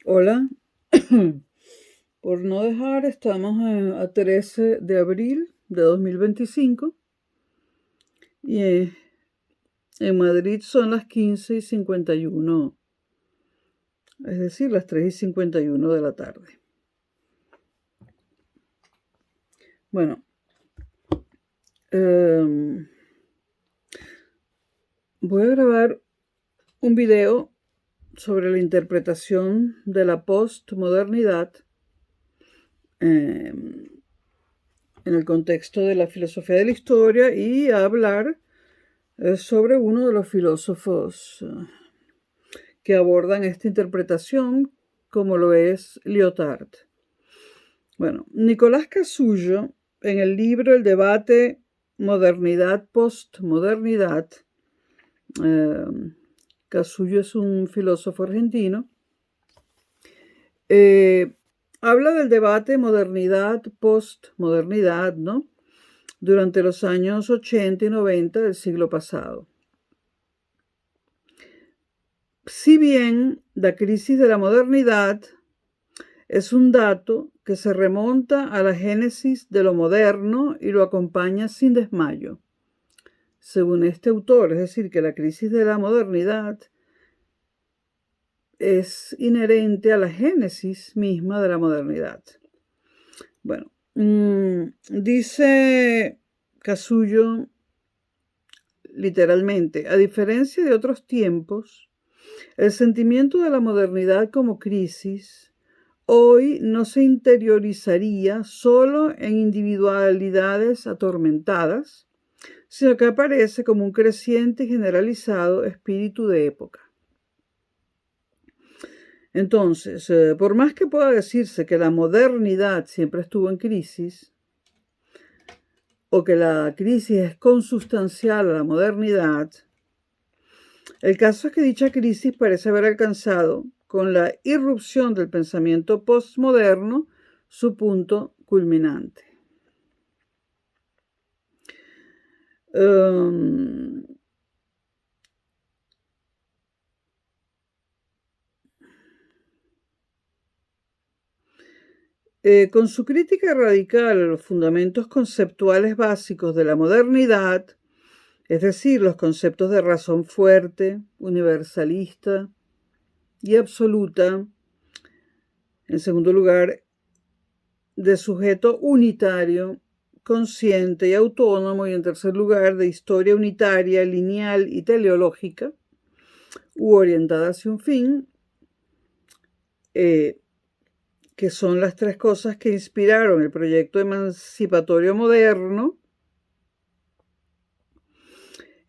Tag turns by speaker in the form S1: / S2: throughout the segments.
S1: Hola, por no dejar, estamos a 13 de abril de 2025 y en Madrid son las 15:51, es decir, las 3:51 de la tarde. Bueno, voy a grabar un video sobre la interpretación de la postmodernidad en el contexto de la filosofía de la historia y a hablar sobre uno de los filósofos que abordan esta interpretación, como lo es Lyotard. Bueno, Nicolás Casullo, en el libro El debate modernidad-postmodernidad, Casullo es un filósofo argentino, habla del debate modernidad-postmodernidad, ¿no?, durante los años 80 y 90 del siglo pasado. Si bien la crisis de la modernidad es un dato que se remonta a la génesis de lo moderno y lo acompaña sin desmayo, según este autor, es decir, que la crisis de la modernidad es inherente a la génesis misma de la modernidad. Bueno, dice Casullo literalmente, a diferencia de otros tiempos, el sentimiento de la modernidad como crisis hoy no se interiorizaría solo en individualidades atormentadas, sino que aparece como un creciente y generalizado espíritu de época. Entonces, por más que pueda decirse que la modernidad siempre estuvo en crisis, o que la crisis es consustancial a la modernidad, el caso es que dicha crisis parece haber alcanzado, con la irrupción del pensamiento postmoderno, su punto culminante. Con su crítica radical a los fundamentos conceptuales básicos de la modernidad, es decir, los conceptos de razón fuerte, universalista y absoluta, en segundo lugar, de sujeto unitario, consciente y autónomo, y en tercer lugar, de historia unitaria, lineal y teleológica, u orientada hacia un fin, que son las tres cosas que inspiraron el proyecto emancipatorio moderno.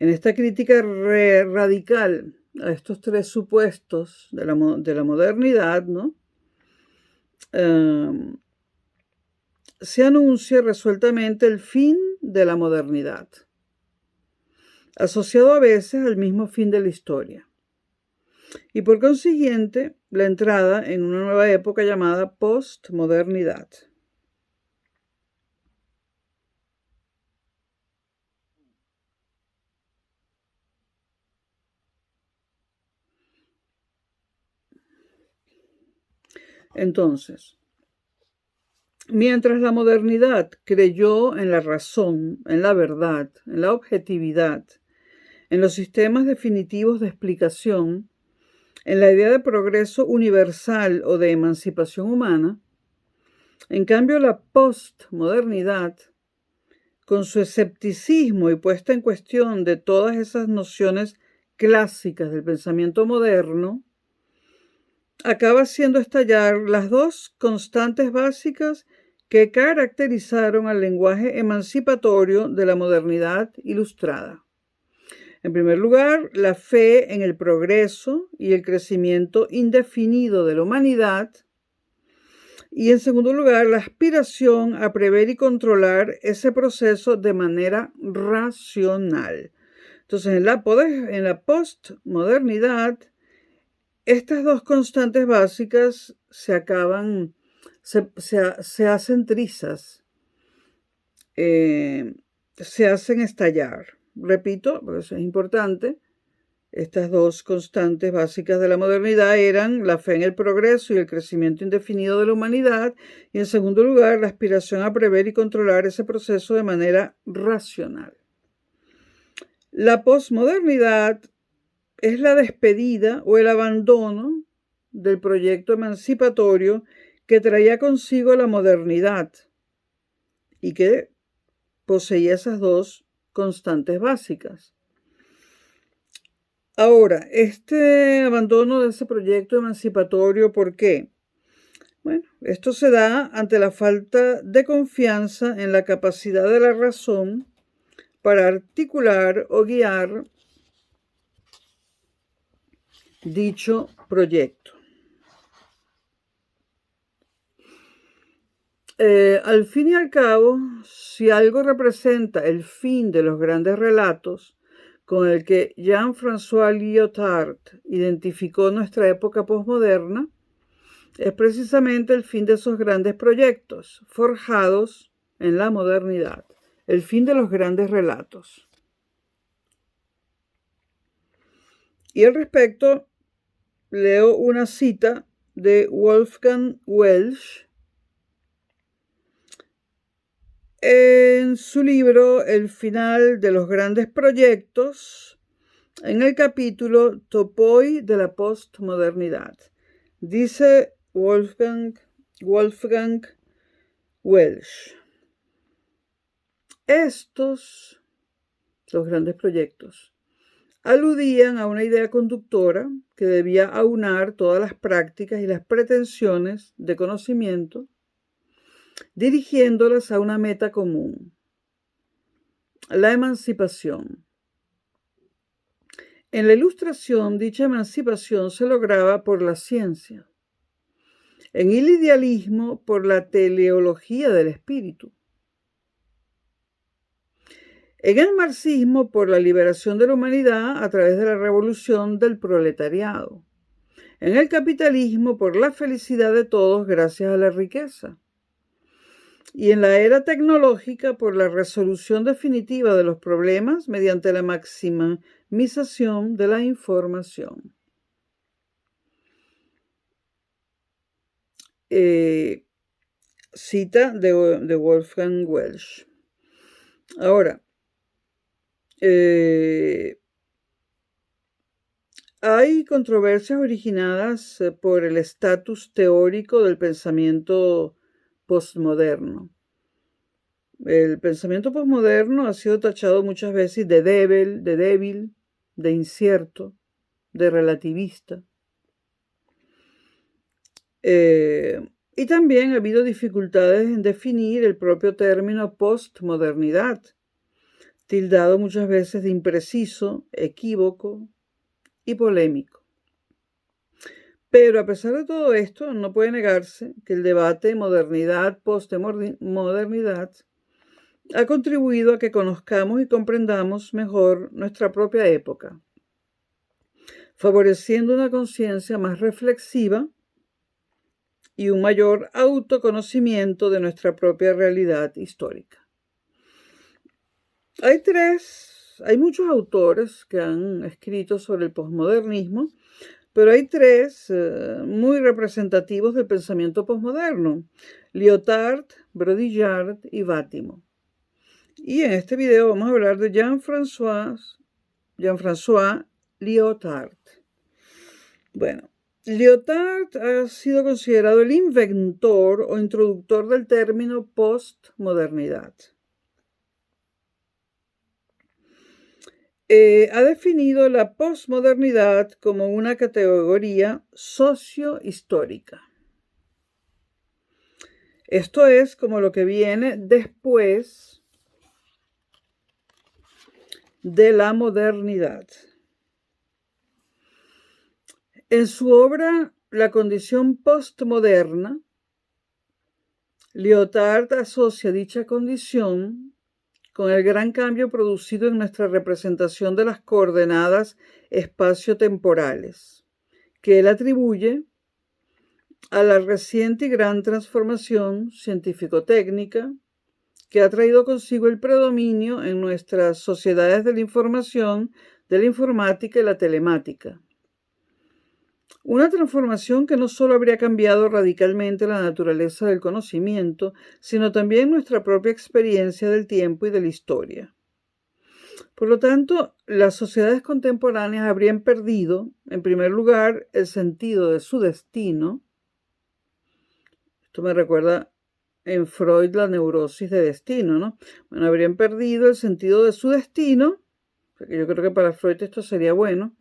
S1: En esta crítica radical a estos tres supuestos de la modernidad, ¿no?, se anuncia resueltamente el fin de la modernidad, asociado a veces al mismo fin de la historia, y por consiguiente la entrada en una nueva época llamada postmodernidad. Entonces, mientras la modernidad creyó en la razón, en la verdad, en la objetividad, en los sistemas definitivos de explicación, en la idea de progreso universal o de emancipación humana, en cambio la postmodernidad, con su escepticismo y puesta en cuestión de todas esas nociones clásicas del pensamiento moderno, acaba haciendo estallar las dos constantes básicas que caracterizaron al lenguaje emancipatorio de la modernidad ilustrada. En primer lugar, la fe en el progreso y el crecimiento indefinido de la humanidad. Y en segundo lugar, la aspiración a prever y controlar ese proceso de manera racional. Entonces, en la postmodernidad, estas dos constantes básicas se hacen trizas, se hacen estallar. Repito, porque eso es importante, Estas dos constantes básicas de la modernidad eran la fe en el progreso y el crecimiento indefinido de la humanidad, y en segundo lugar, la aspiración a prever y controlar ese proceso de manera racional. La posmodernidad es la despedida o el abandono del proyecto emancipatorio que traía consigo la modernidad y que poseía esas dos constantes básicas. Ahora, este abandono de ese proyecto emancipatorio, ¿por qué? Bueno, esto se da ante la falta de confianza en la capacidad de la razón para articular o guiar dicho proyecto. Al fin y al cabo, si algo representa el fin de los grandes relatos, con el que Jean-François Lyotard identificó nuestra época posmoderna, es precisamente el fin de esos grandes proyectos forjados en la modernidad, el fin de los grandes relatos. Y al respecto, leo una cita de Wolfgang Welsch en su libro El final de los grandes proyectos, en el capítulo Topoi de la postmodernidad. Dice Wolfgang Welsch: estos, los grandes proyectos, aludían a una idea conductora que debía aunar todas las prácticas y las pretensiones de conocimiento, dirigiéndolas a una meta común: la emancipación. En la Ilustración, dicha emancipación se lograba por la ciencia, en el idealismo por la teleología del espíritu, en el marxismo por la liberación de la humanidad a través de la revolución del proletariado, en el capitalismo por la felicidad de todos gracias a la riqueza, y en la era tecnológica por la resolución definitiva de los problemas mediante la maximización de la información. Cita de Wolfgang Welsch. Ahora, hay controversias originadas por el estatus teórico del pensamiento postmoderno. El pensamiento postmoderno ha sido tachado muchas veces de débil, de incierto, de relativista. Y también ha habido dificultades en definir el propio término postmodernidad, tildado muchas veces de impreciso, equívoco y polémico. Pero a pesar de todo esto, no puede negarse que el debate modernidad-postmodernidad ha contribuido a que conozcamos y comprendamos mejor nuestra propia época, favoreciendo una conciencia más reflexiva y un mayor autoconocimiento de nuestra propia realidad histórica. Hay muchos autores que han escrito sobre el posmodernismo, pero hay tres muy representativos del pensamiento posmoderno: Lyotard, Baudrillard y Bátimo. Y en este video vamos a hablar de Jean-François Lyotard. Bueno, Lyotard ha sido considerado el inventor o introductor del término postmodernidad. Ha definido la posmodernidad como una categoría sociohistórica. Esto es como lo que viene después de la modernidad. En su obra La condición postmoderna, Lyotard asocia dicha condición con el gran cambio producido en nuestra representación de las coordenadas espaciotemporales, que él atribuye a la reciente y gran transformación científico-técnica que ha traído consigo el predominio en nuestras sociedades de la información de la informática y la telemática. Una transformación que no solo habría cambiado radicalmente la naturaleza del conocimiento, sino también nuestra propia experiencia del tiempo y de la historia. Por lo tanto, las sociedades contemporáneas habrían perdido, en primer lugar, el sentido de su destino. Esto me recuerda en Freud la neurosis de destino, ¿no? Bueno, habrían perdido el sentido de su destino, porque yo creo que para Freud esto sería bueno.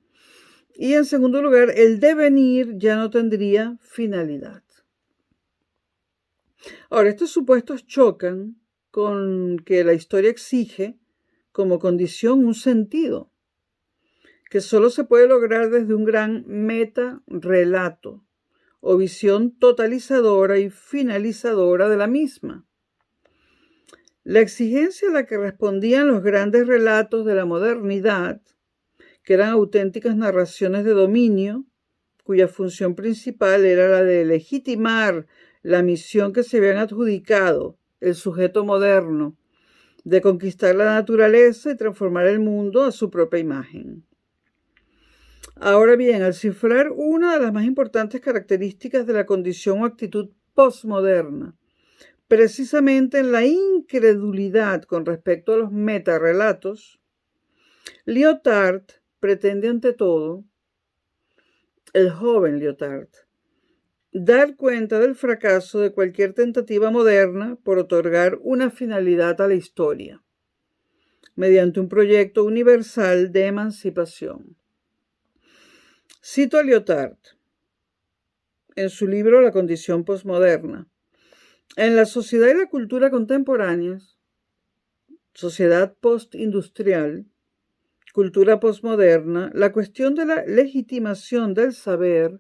S1: Y en segundo lugar, el devenir ya no tendría finalidad. Ahora, estos supuestos chocan con que la historia exige como condición un sentido, que solo se puede lograr desde un gran meta-relato o visión totalizadora y finalizadora de la misma. La exigencia a la que respondían los grandes relatos de la modernidad, que eran auténticas narraciones de dominio, cuya función principal era la de legitimar la misión que se habían adjudicado el sujeto moderno, de conquistar la naturaleza y transformar el mundo a su propia imagen. Ahora bien, al cifrar una de las más importantes características de la condición o actitud postmoderna, precisamente en la incredulidad con respecto a los metarrelatos, Lyotard pretende ante todo, el joven Lyotard, dar cuenta del fracaso de cualquier tentativa moderna por otorgar una finalidad a la historia, mediante un proyecto universal de emancipación. Cito a Lyotard en su libro La condición postmoderna. En la sociedad y la cultura contemporáneas, sociedad postindustrial, cultura postmoderna, la cuestión de la legitimación del saber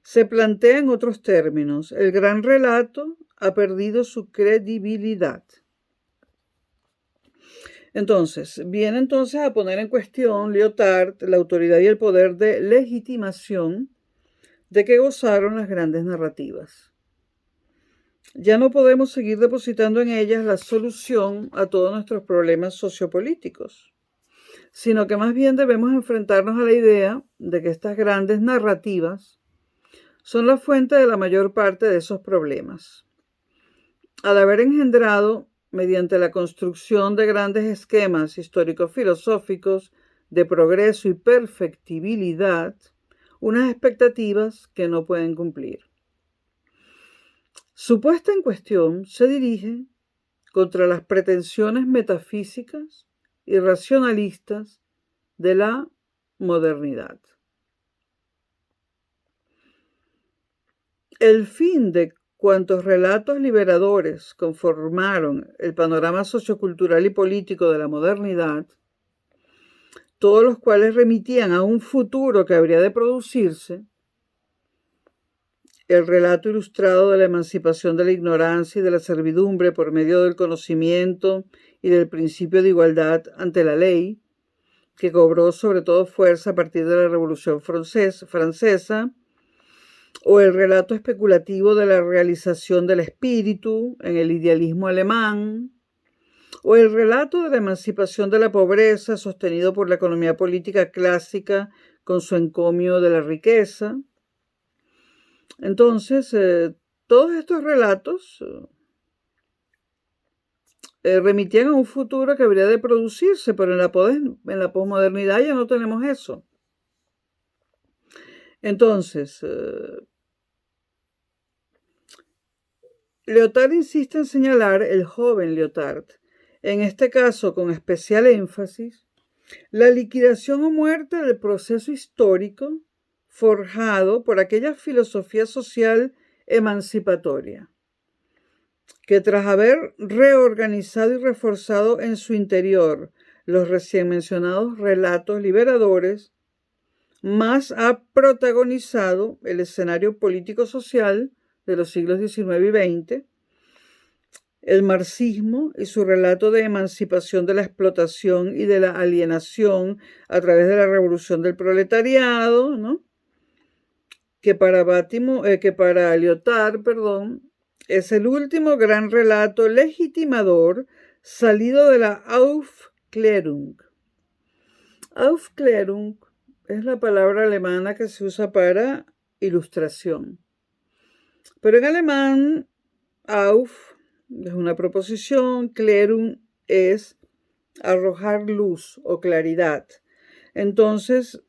S1: se plantea en otros términos. El gran relato ha perdido su credibilidad. Entonces, viene entonces a poner en cuestión Lyotard la autoridad y el poder de legitimación de que gozaron las grandes narrativas. Ya no podemos seguir depositando en ellas la solución a todos nuestros problemas sociopolíticos, sino que más bien debemos enfrentarnos a la idea de que estas grandes narrativas son la fuente de la mayor parte de esos problemas. Al haber engendrado, mediante la construcción de grandes esquemas histórico-filosóficos de progreso y perfectibilidad, unas expectativas que no pueden cumplir. Su puesta en cuestión se dirige contra las pretensiones metafísicas y racionalistas de la modernidad. El fin de cuantos relatos liberadores conformaron el panorama sociocultural y político de la modernidad, todos los cuales remitían a un futuro que habría de producirse, el relato ilustrado de la emancipación de la ignorancia y de la servidumbre por medio del conocimiento y del principio de igualdad ante la ley, que cobró sobre todo fuerza a partir de la Revolución Francesa, o el relato especulativo de la realización del espíritu en el idealismo alemán, o el relato de la emancipación de la pobreza sostenido por la economía política clásica con su encomio de la riqueza. Entonces, todos estos relatos remitían a un futuro que habría de producirse, pero en la posmodernidad ya no tenemos eso. Entonces, Lyotard insiste en señalar, el joven Lyotard, en este caso con especial énfasis, la liquidación o muerte del proceso histórico forjado por aquella filosofía social emancipatoria, que tras haber reorganizado y reforzado en su interior los recién mencionados relatos liberadores, más ha protagonizado el escenario político-social de los siglos XIX y XX, el marxismo y su relato de emancipación de la explotación y de la alienación a través de la revolución del proletariado, ¿no? que para Lyotard, es el último gran relato legitimador salido de la Aufklärung. Aufklärung es la palabra alemana que se usa para ilustración. Pero en alemán, auf es una proposición, Klärung es arrojar luz o claridad. Entonces,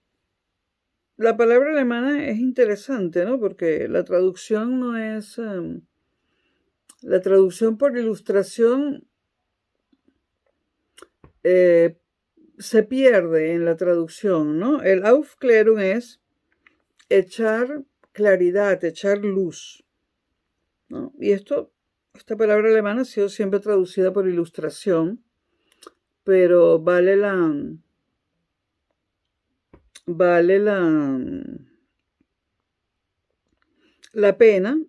S1: la palabra alemana es interesante, ¿no? Porque la traducción no es... la traducción por ilustración se pierde en la traducción, ¿no? El Aufklärung es echar claridad, echar luz, ¿no? Y esta palabra alemana ha sido siempre traducida por ilustración, pero vale la pena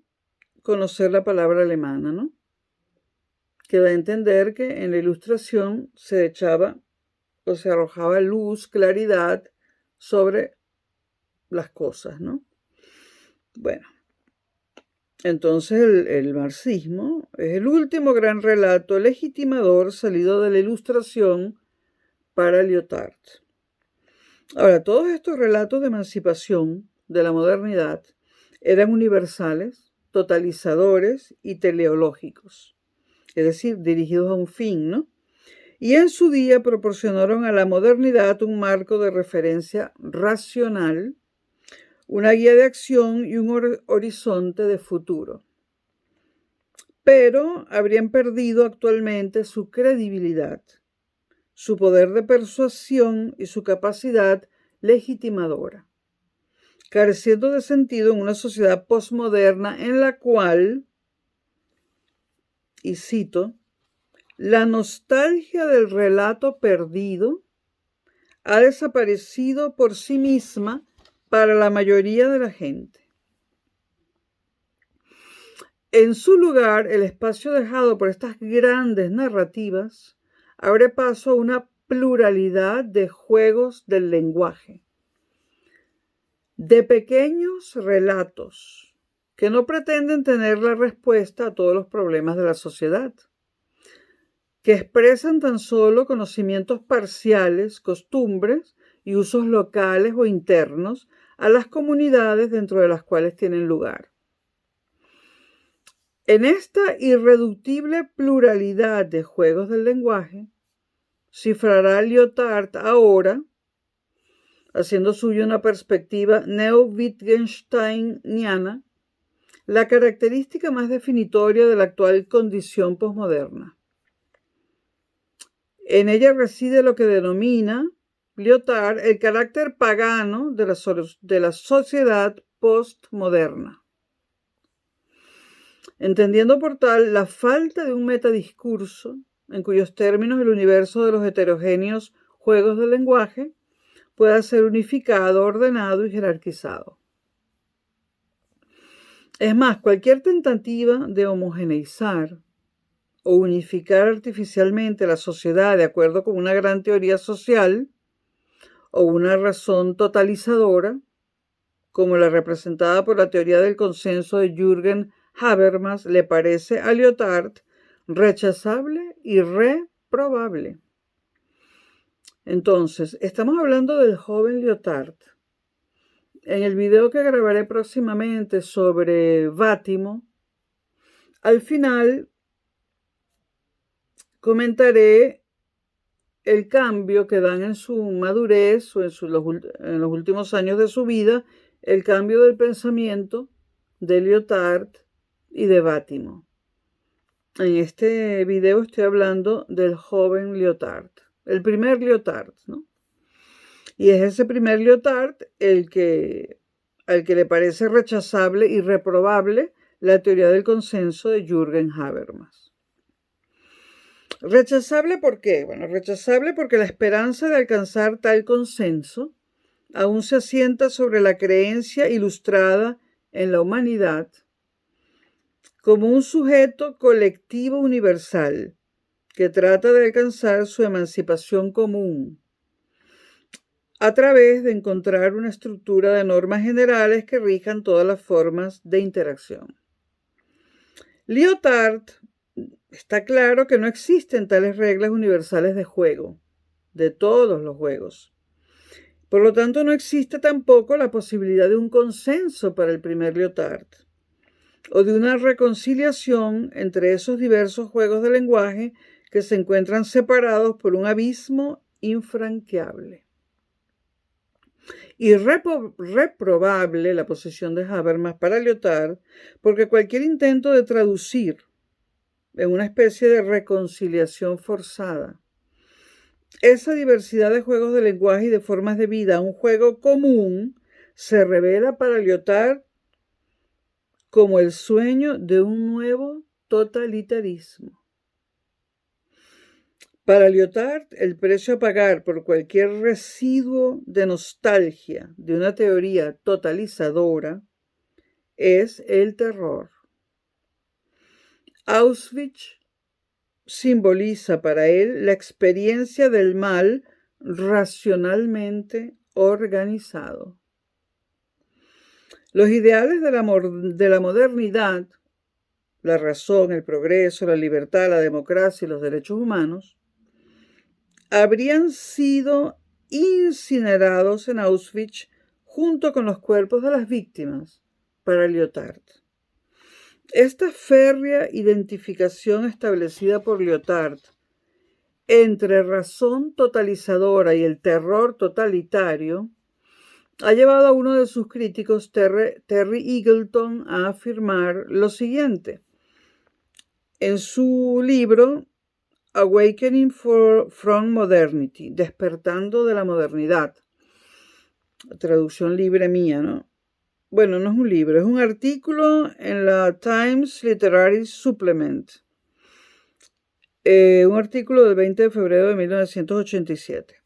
S1: conocer la palabra alemana, ¿no? Que da a entender que en la ilustración se echaba o se arrojaba luz, claridad sobre las cosas, ¿no? Bueno, entonces el marxismo es el último gran relato legitimador salido de la ilustración para Lyotard. Ahora, todos estos relatos de emancipación de la modernidad eran universales, totalizadores y teleológicos, es decir, dirigidos a un fin, ¿no? Y en su día proporcionaron a la modernidad un marco de referencia racional, una guía de acción y un horizonte de futuro. Pero habrían perdido actualmente su credibilidad, su poder de persuasión y su capacidad legitimadora, careciendo de sentido en una sociedad posmoderna en la cual, y cito, la nostalgia del relato perdido ha desaparecido por sí misma para la mayoría de la gente. En su lugar, el espacio dejado por estas grandes narrativas abre paso a una pluralidad de juegos del lenguaje, de pequeños relatos que no pretenden tener la respuesta a todos los problemas de la sociedad, que expresan tan solo conocimientos parciales, costumbres y usos locales o internos a las comunidades dentro de las cuales tienen lugar. En esta irreductible pluralidad de juegos del lenguaje, cifrará Lyotard ahora, haciendo suya una perspectiva neo-Wittgensteiniana, la característica más definitoria de la actual condición posmoderna. En ella reside lo que denomina Lyotard el carácter pagano de la sociedad postmoderna, entendiendo por tal la falta de un metadiscurso en cuyos términos el universo de los heterogéneos juegos del lenguaje pueda ser unificado, ordenado y jerarquizado. Es más, cualquier tentativa de homogeneizar o unificar artificialmente la sociedad de acuerdo con una gran teoría social o una razón totalizadora, como la representada por la teoría del consenso de Jürgen Habermas, le parece a Lyotard rechazable y reprobable. Entonces, estamos hablando del joven Lyotard. En el video que grabaré próximamente sobre Vátimo, al final comentaré el cambio que dan en su madurez o en los últimos años de su vida, el cambio del pensamiento de Lyotard y de Vátimo. En este video estoy hablando del joven Lyotard, el primer Lyotard, ¿no? Y es ese primer Lyotard al que le parece rechazable y reprobable la teoría del consenso de Jürgen Habermas. ¿Rechazable por qué? Bueno, rechazable porque la esperanza de alcanzar tal consenso aún se asienta sobre la creencia ilustrada en la humanidad como un sujeto colectivo universal que trata de alcanzar su emancipación común a través de encontrar una estructura de normas generales que rijan todas las formas de interacción. Lyotard está claro que no existen tales reglas universales de juego, de todos los juegos, Por lo tanto, no existe tampoco la posibilidad de un consenso para el primer Lyotard, o de una reconciliación entre esos diversos juegos de lenguaje que se encuentran separados por un abismo infranqueable. Y reprobable la posición de Habermas para Lyotard, porque cualquier intento de traducir en una especie de reconciliación forzada esa diversidad de juegos de lenguaje y de formas de vida a un juego común se revela para Lyotard como el sueño de un nuevo totalitarismo. Para Lyotard, el precio a pagar por cualquier residuo de nostalgia de una teoría totalizadora es el terror. Auschwitz simboliza para él la experiencia del mal racionalmente organizado. Los ideales de la modernidad, la razón, el progreso, la libertad, la democracia y los derechos humanos, habrían sido incinerados en Auschwitz junto con los cuerpos de las víctimas para Lyotard. Esta férrea identificación establecida por Lyotard entre razón totalizadora y el terror totalitario ha llevado a uno de sus críticos, Terry Eagleton, a afirmar lo siguiente. En su libro Awakening from Modernity, Despertando de la Modernidad, traducción libre mía, ¿no? Bueno, no es un libro, es un artículo en la Times Literary Supplement, un artículo del 20 de febrero de 1987.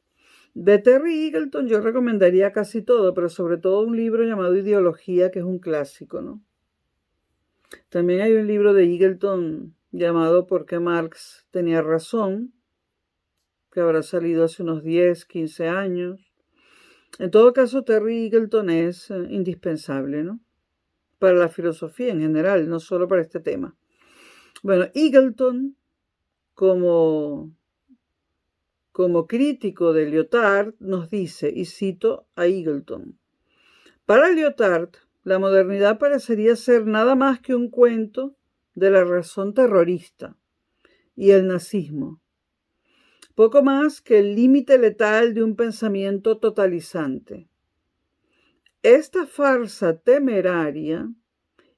S1: De Terry Eagleton yo recomendaría casi todo, pero sobre todo un libro llamado Ideología, que es un clásico, ¿no? También hay un libro de Eagleton llamado ¿Por qué Marx tenía razón?, que habrá salido hace unos 10, 15 años. En todo caso, Terry Eagleton es indispensable, ¿no? Para la filosofía en general, no solo para este tema. Bueno, Eagleton, como crítico de Lyotard, nos dice, y cito a Eagleton, para Lyotard, la modernidad parecería ser nada más que un cuento de la razón terrorista y el nazismo, poco más que el límite letal de un pensamiento totalizante. Esta farsa temeraria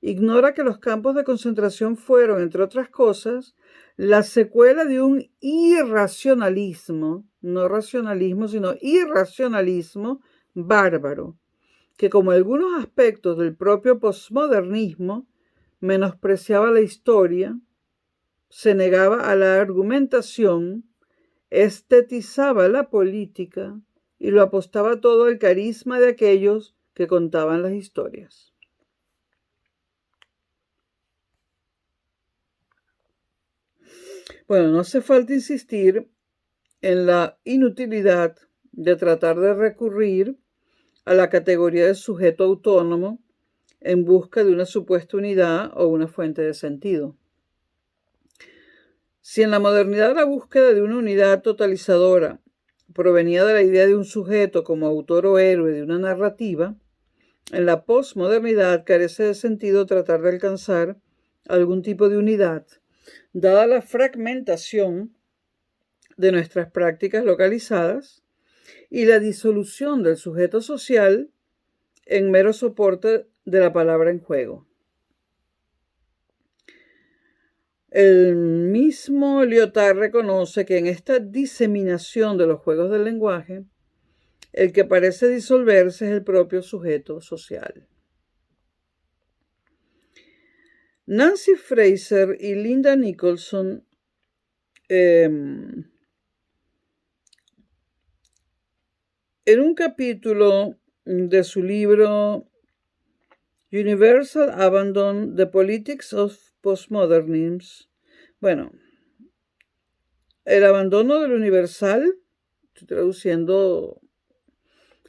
S1: ignora que los campos de concentración fueron, entre otras cosas, la secuela de un irracionalismo, no racionalismo, sino irracionalismo bárbaro, que como algunos aspectos del propio posmodernismo, menospreciaba la historia, se negaba a la argumentación, estetizaba la política y lo apostaba todo al carisma de aquellos que contaban las historias. Bueno, no hace falta insistir en la inutilidad de tratar de recurrir a la categoría de sujeto autónomo en busca de una supuesta unidad o una fuente de sentido. Si en la modernidad la búsqueda de una unidad totalizadora provenía de la idea de un sujeto como autor o héroe de una narrativa, en la posmodernidad carece de sentido tratar de alcanzar algún tipo de unidad, dada la fragmentación de nuestras prácticas localizadas y la disolución del sujeto social en mero soporte de la palabra en juego. El mismo Lyotard reconoce que en esta diseminación de los juegos del lenguaje, el que parece disolverse es el propio sujeto social. Nancy Fraser y Linda Nicholson en un capítulo de su libro Universal Abandon: The Politics of Postmodernism, bueno, el abandono del universal, estoy traduciendo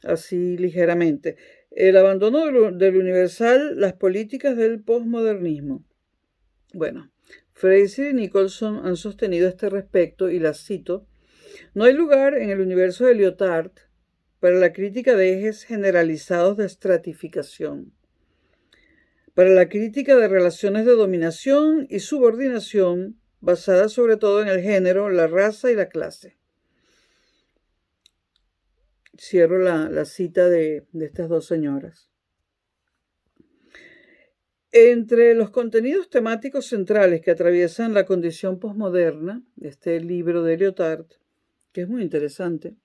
S1: así ligeramente, el abandono del universal, las políticas del postmodernismo. Bueno, Fraser y Nicholson han sostenido a este respecto, y las cito, no hay lugar en el universo de Lyotard para la crítica de ejes generalizados de estratificación, para la crítica de relaciones de dominación y subordinación basadas sobre todo en el género, la raza y la clase. Cierro la cita de estas dos señoras. Entre los contenidos temáticos centrales que atraviesan la condición posmoderna, este libro de Lyotard, que es muy interesante,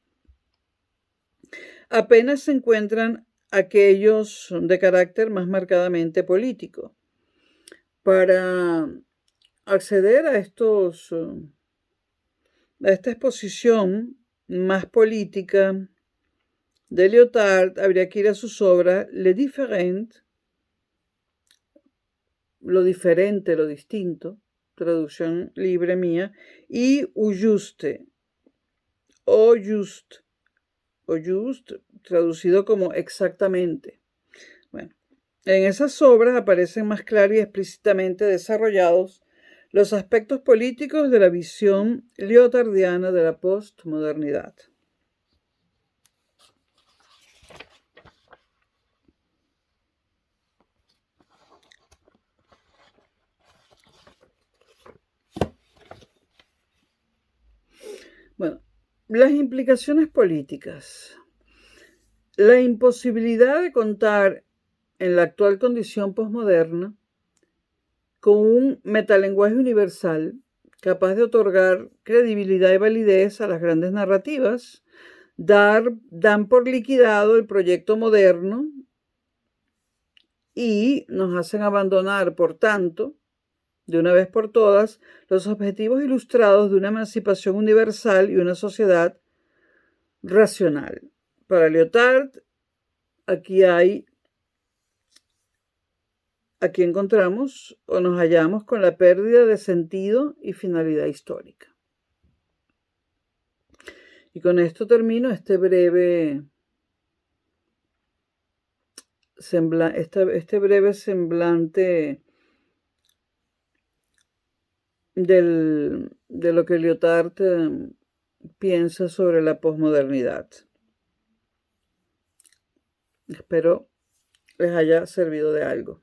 S1: apenas se encuentran aquellos de carácter más marcadamente político. Para acceder a esta exposición más política de Lyotard, habría que ir a sus obras Le Différent, lo diferente, lo distinto, traducción libre mía, y Au Juste, o Just, traducido como exactamente. Bueno, en esas obras aparecen más claros y explícitamente desarrollados los aspectos políticos de la visión lyotardiana de la postmodernidad. Bueno, las implicaciones políticas. La imposibilidad de contar en la actual condición posmoderna con un metalenguaje universal capaz de otorgar credibilidad y validez a las grandes narrativas, dan por liquidado el proyecto moderno y nos hacen abandonar, por tanto, de una vez por todas, los objetivos ilustrados de una emancipación universal y una sociedad racional. Para Lyotard, aquí encontramos o nos hallamos con la pérdida de sentido y finalidad histórica. Y con esto termino este breve semblante de lo que Lyotard piensa sobre la posmodernidad. Espero les haya servido de algo.